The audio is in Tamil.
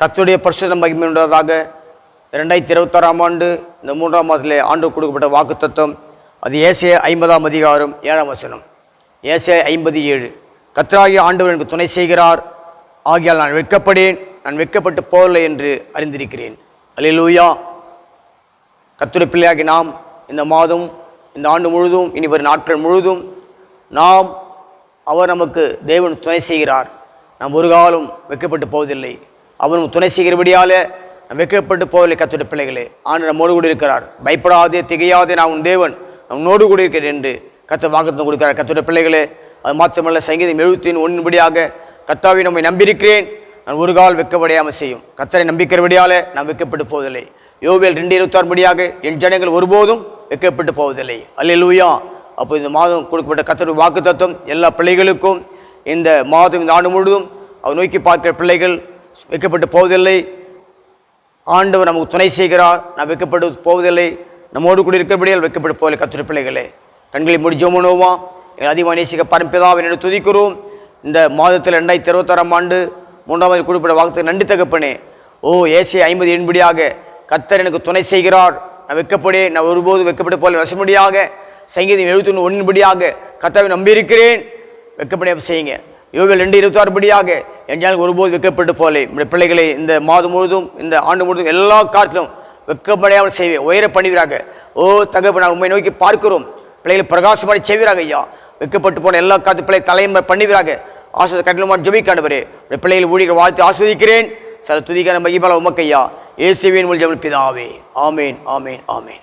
கர்த்தருடைய பரிசுத்த மகிமை உண்டாவதாக. 2026ஆம் ஆண்டு இந்த 3ஆம் மாதத்திலே ஆண்டு கொடுக்கப்பட்ட வாக்குத்தத்தம், அது ஏசாயா 50ஆம் அதிகாரம் 7ஆம் வசனம். ஏசாயா 57. கர்த்தராகிய ஆண்டவர் எனக்கு துணை செய்கிறார், ஆகியால் நான் வெட்கப்படேன், நான் வெட்கப்பட்டு போகவில்லை என்று அறிந்திருக்கிறேன். அல்லேலூயா. கர்த்தருடைய பிள்ளையாகி நாம் இந்த மாதம், இந்த ஆண்டு முழுதும், இனி வரும் நாட்கள் முழுதும் நாம் அவர் நமக்கு தேவன் துணை செய்கிறார். நாம் ஒரு காலம் வெட்கப்பட்டு போவதில்லை. அவர் துணை செய்கிறபடியால் நாம் வெட்கப்பட்டு போவதில்லை. கர்த்தருடைய பிள்ளைகளே, ஆண்டு நம்மோடு கூட இருக்கிறார். பயப்படாதே, திகையாதே, நான் உன் தேவன், நம்மோடு கூட இருக்கிறேன் என்று கர்த்தர் வாக்குத்தத்தம் கொடுக்கிறார். கர்த்தருடைய பிள்ளைகளே, அது மாத்திரமல்ல, சங்கீதம் 71:1 கர்த்தாவை நம்மை நம்பியிருக்கிறேன், நான் ஒரு கால் வெட்கப்படையாமல் செய்யும். கர்த்தரை நம்பிக்கிறபடியால் நாம் வெட்கப்பட்டு போவதில்லை. யோவேல் 2:26 என் ஜனங்கள் ஒருபோதும் வெட்கப்பட்டு போவதில்லை. அல்லேலூயா. அப்போ இந்த மாதம் கொடுக்கப்பட்ட கர்த்தருடைய வாக்குத்தத்தம் எல்லா பிள்ளைகளுக்கும், இந்த மாதம், இந்த ஆண்டு முழுவதும் அவர் நோக்கி பார்க்கிற பிள்ளைகள் வெட்கப்பட்டு போவதில்லை. ஆண்டவர் நமக்கு துணை செய்கிறார், நாம் வெட்கப்பட்டு போவதில்லை. நம்மோடு கூட இருக்கிறபடியால் வெட்கப்பட்டு போவதில்லை. கர்த்தருடைய பிள்ளைகளே, கண்களை மூடி ஜெபம் பண்ணுவோம். எங்கள் அதிகமாக நேசிக்க பரம்பிதாவை என்று துதிக்கிறோம். இந்த மாதத்தில் 2026ஆம் ஆண்டு 3ஆம் மாதம் கொடுக்கப்பட்ட வாக்குத்தத்தம் நன்றி தகப்பனே. ஏசாயா 50 கர்த்தர் எனக்கு துணை செய்கிறார், நான் வெட்கப்படேன், நான் ஒருபோது வெட்கப்பட்டு போல வசமுடியாக. சங்கீதம் 71:1 கர்த்தாவை நம்பியிருக்கிறேன், வெட்கப்படையாம செய்யுங்க. யோவேல் 2:26 என் ஜனங்கள் ஒருபோது வெட்கப்பட்டு போலே. நம்முடைய பிள்ளைகளை இந்த மாதம் முழுதும், இந்த ஆண்டு முழுதும் எல்லா காலத்திலும் வெட்கப்படையாமல் செய்வேன், உயர பண்ணுவீராக. தகப்பனே, நான் உண்மை நோக்கி பார்க்கிறோம். பிள்ளைகளை பிரகாசமாடி செய்வீராக ஐயா. வெட்கப்பட்டு போன எல்லா காலத்து பிள்ளை தலைமை பண்ணுவீராக. ஆசிரியர் கட்டளமாக ஜெபிக்காண்டவரே, பிள்ளைகளை ஊழியர்கள் வாழ்த்து ஆஸ்வதிக்கிறேன். சில துதிக்கான மகிமையால் உமக்கையா. இயேசுவின் மூலம் ஜெபம் பிதாவே. ஆமேன், ஆமேன், ஆமேன்.